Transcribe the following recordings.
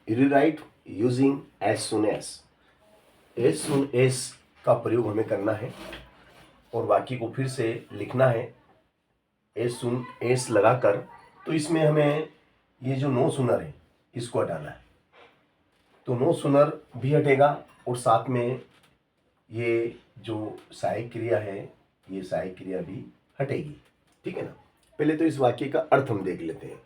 Rewrite using as soon as का प्रयोग हमें करना है और वाक्य को फिर से लिखना है एज सुन एज लगाकर। तो इसमें हमें ये जो नो सुनर है इसको हटाना है, तो नो सुनर भी हटेगा और साथ में ये जो सहायक क्रिया है ये सहायक क्रिया भी हटेगी। ठीक है ना। पहले तो इस वाक्य का अर्थ हम देख लेते हैं।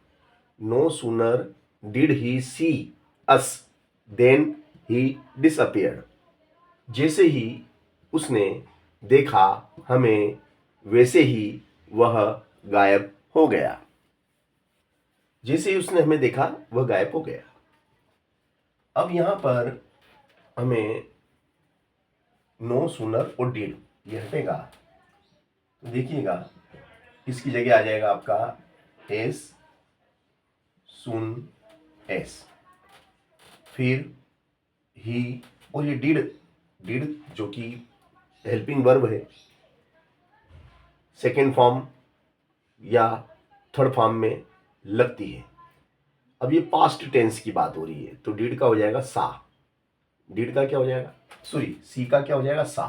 No sooner did he see us then he disappeared. जैसे ही उसने देखा हमें वैसे ही वह गायब हो गया। जैसे ही उसने हमें देखा वह गायब हो गया। अब यहां पर हमें नो सुनर और डिड ये हटेगा, तो देखिएगा इसकी जगह आ जाएगा आपका एस सुन एस, फिर ही और ये डिड डिड जो कि हेल्पिंग वर्ब है सेकेंड फॉर्म या थर्ड फॉर्म में लगती है। अब ये पास्ट टेंस की बात हो रही है तो डिड का हो जाएगा सा, डिड का क्या हो जाएगा सॉरी सी का क्या हो जाएगा सा,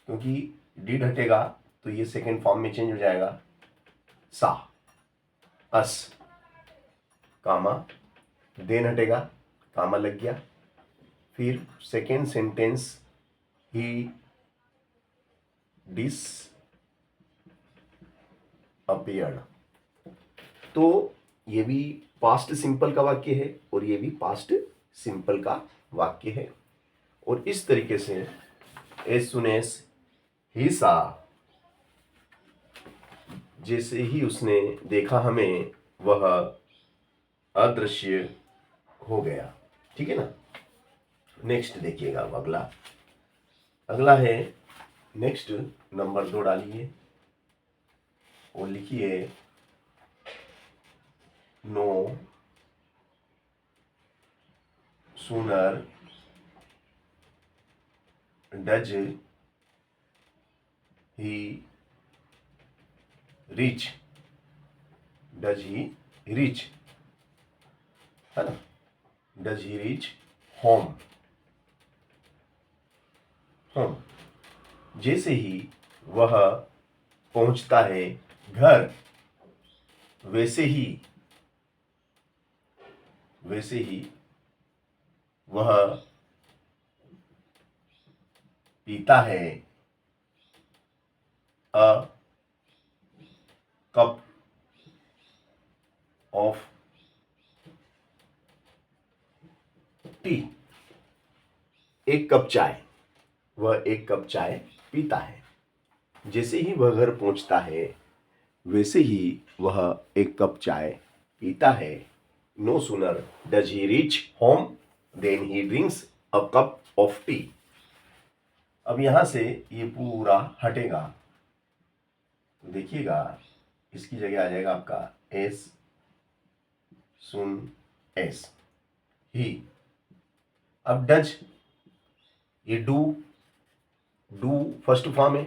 क्योंकि डिड हटेगा तो ये सेकेंड फॉर्म में चेंज हो जाएगा सा अस कामा, देन हटेगा कामा लग गया, फिर सेकेंड सेंटेंस ही डिस अपीयर्ड। तो ये भी पास्ट सिंपल का वाक्य है और ये भी पास्ट सिंपल का वाक्य है। और इस तरीके से एज सुन एज ही सा, जैसे ही उसने देखा हमें वह अदृश्य हो गया। ठीक है ना। नेक्स्ट देखिएगा अगला, अगला है नेक्स्ट नंबर 2 डालिए और लिखिए no sooner does he reach, does he reach है ना, does he reach home, home. जैसे ही वह पहुंचता है घर वैसे ही वह पीता है अ कप ऑफ टी, एक कप चाय, वह एक कप चाय पीता है। जैसे ही वह घर पहुंचता है वैसे ही वह एक कप चाय पीता है। No sooner does he reach home then he drinks a cup of tea. अब यहां से ये पूरा हटेगा, देखिएगा इसकी जगह आ जाएगा आपका एस सुन एस ही। अब डज ये डू फर्स्ट फॉर्म है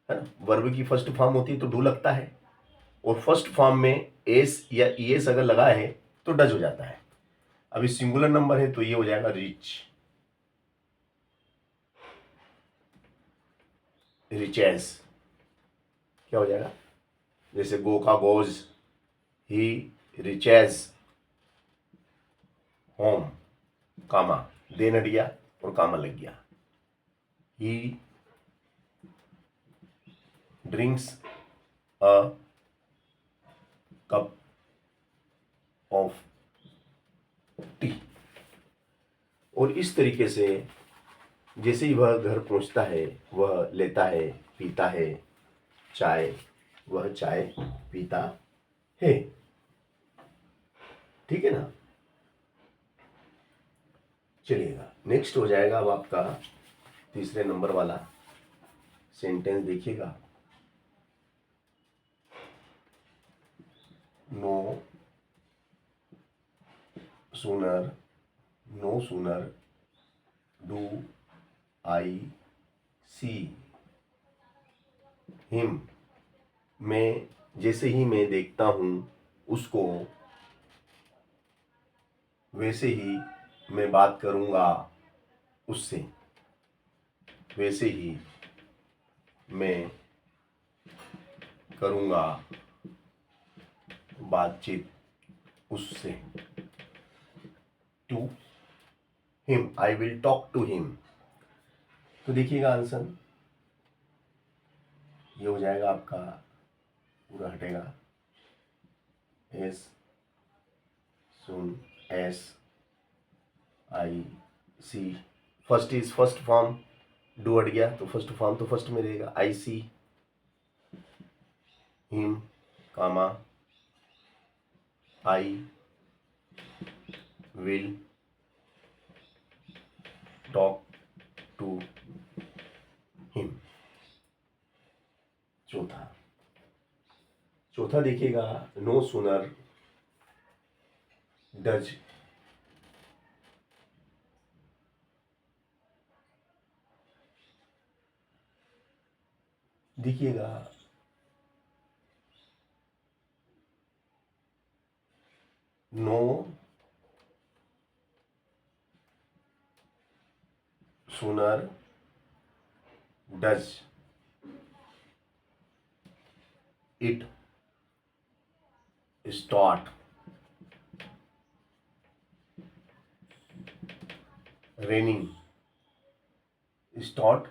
ना, वर्ब की फर्स्ट फॉर्म होती है तो डू लगता है और फर्स्ट फॉर्म में एस या ईएस अगर लगा है तो डज हो जाता है। अभी सिंगुलर नंबर है तो ये हो जाएगा रिच, रिचेस क्या हो जाएगा, जैसे गो का गोज, ही रिचेस होम कामा, देन हट गया और कामा लग गया, ही drinks a cup of T. और इस तरीके से जैसे ही वह घर पहुंचता है वह लेता है पीता है चाय, वह चाय पीता है। ठीक है ना। चलिएगा नेक्स्ट हो जाएगा अब आपका तीसरे नंबर वाला सेंटेंस देखिएगा। No sooner do I see him, जैसे ही मैं देखता हूं उसको, वैसे ही मैं बात करूँगा उससे, वैसे ही मैं करूँगा बातचीत उससे। To him, I will talk to him. तो देखिएगा आंसर ये हो जाएगा आपका, पूरा हटेगा as soon as I see. First is first form, डू हट गया तो फर्स्ट फॉर्म तो फर्स्ट में रहेगा, I see him comma I will talk to him. चौथा देखिएगा, नो सुनर डज देखिएगा, no sooner does it start raining, start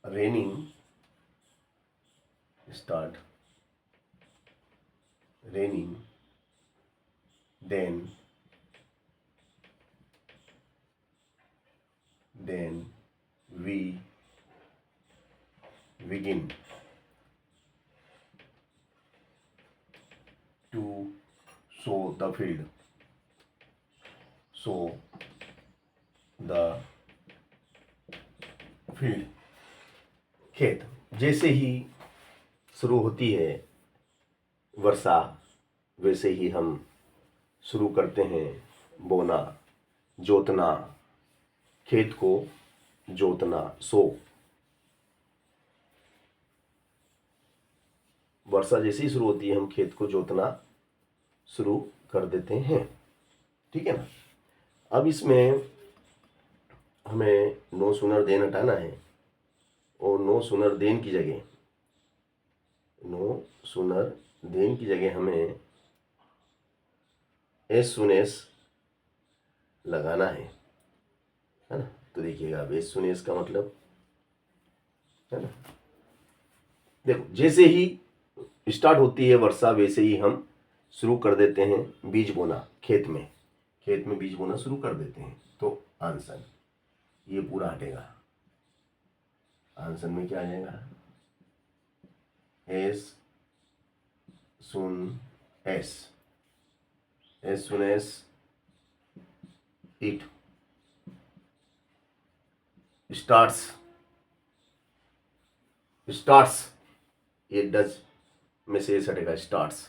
raining, start raining, then we begin to sow the field, sow the field। खेत जैसे ही शुरू होती है वर्षा, वैसे ही हम शुरू करते हैं बोना, जोतना, खेत को जोतना। सो वर्षा जैसे ही शुरू होती है हम खेत को जोतना शुरू कर देते हैं, ठीक है ना। अब इसमें हमें नो सुनर देन हटाना है और नो सुनर देन की जगह, नो सुनर देन की जगह हमें एस सुन एस लगाना है ना। तो देखिएगा अब एस सुन एस का मतलब है ना, देखो जैसे ही स्टार्ट होती है वर्षा वैसे ही हम शुरू कर देते हैं बीज बोना, खेत में बीज बोना शुरू कर देते हैं। तो आंसर ये पूरा हटेगा, आंसर में क्या आ जाएगा, as soon as, as soon as it starts, ये डज में से हटेगा, starts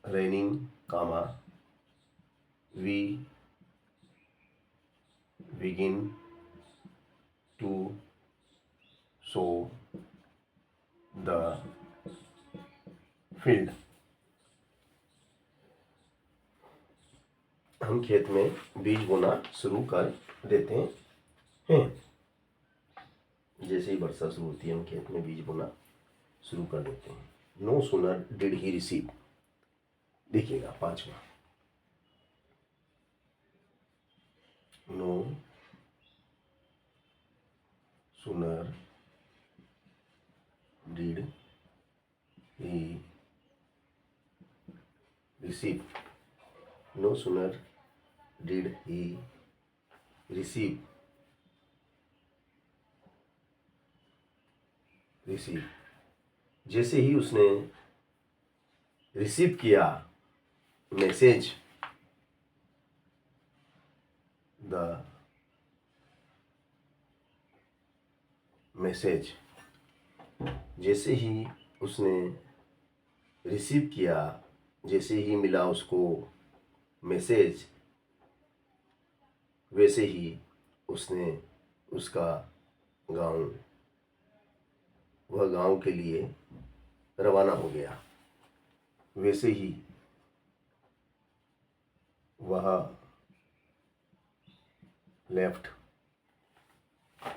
raining comma we begin to sow the field. हम खेत में बीज बोना शुरू कर देते हैं, जैसे ही वर्षा शुरू होती है हम खेत में बीज बोना शुरू कर देते हैं। No sooner did he receive, देखिएगा पांचवा, no sooner did he receive, no sooner did he receive जैसे ही उसने रिसीव किया मैसेज, द मैसेज, जैसे ही उसने रिसीव किया, जैसे ही मिला उसको मैसेज, वैसे ही उसने उसका गांव, वह गांव के लिए रवाना हो गया। वैसे ही वह लेफ्ट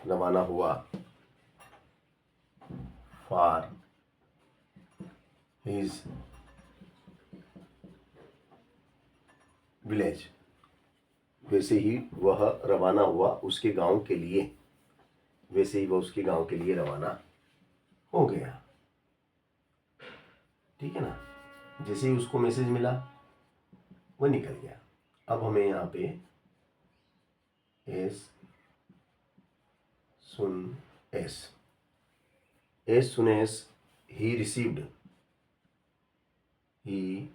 रवाना हुआ फॉर हिज विलेज, वैसे ही वह रवाना हुआ उसके गांव के लिए, वैसे ही वह उसके गांव के लिए रवाना हो गया। ठीक है ना, जैसे ही उसको मैसेज मिला वह निकल गया। अब हमें यहाँ पे S soon S he received, he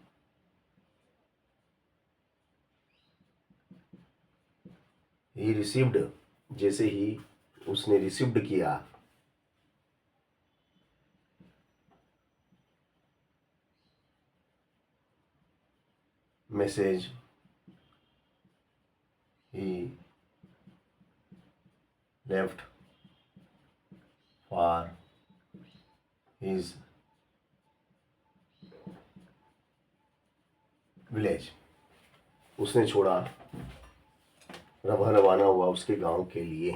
received, जैसे ही उसने रिसीव्ड किया message, he left for his village, उसने छोड़ा, रवाना हुआ उसके गांव के लिए।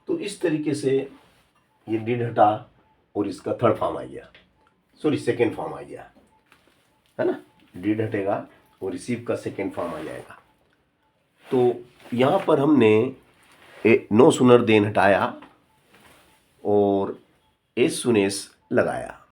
तो इस तरीके से ये डिड हटा और इसका थर्ड फॉर्म आ गया, सॉरी सेकेंड फॉर्म आ गया, है ना। डिड हटेगा और रिसीव का सेकेंड फॉर्म आ जाएगा। तो यहाँ पर हमने नो सुनर देन हटाया और एस सुन एस लगाया।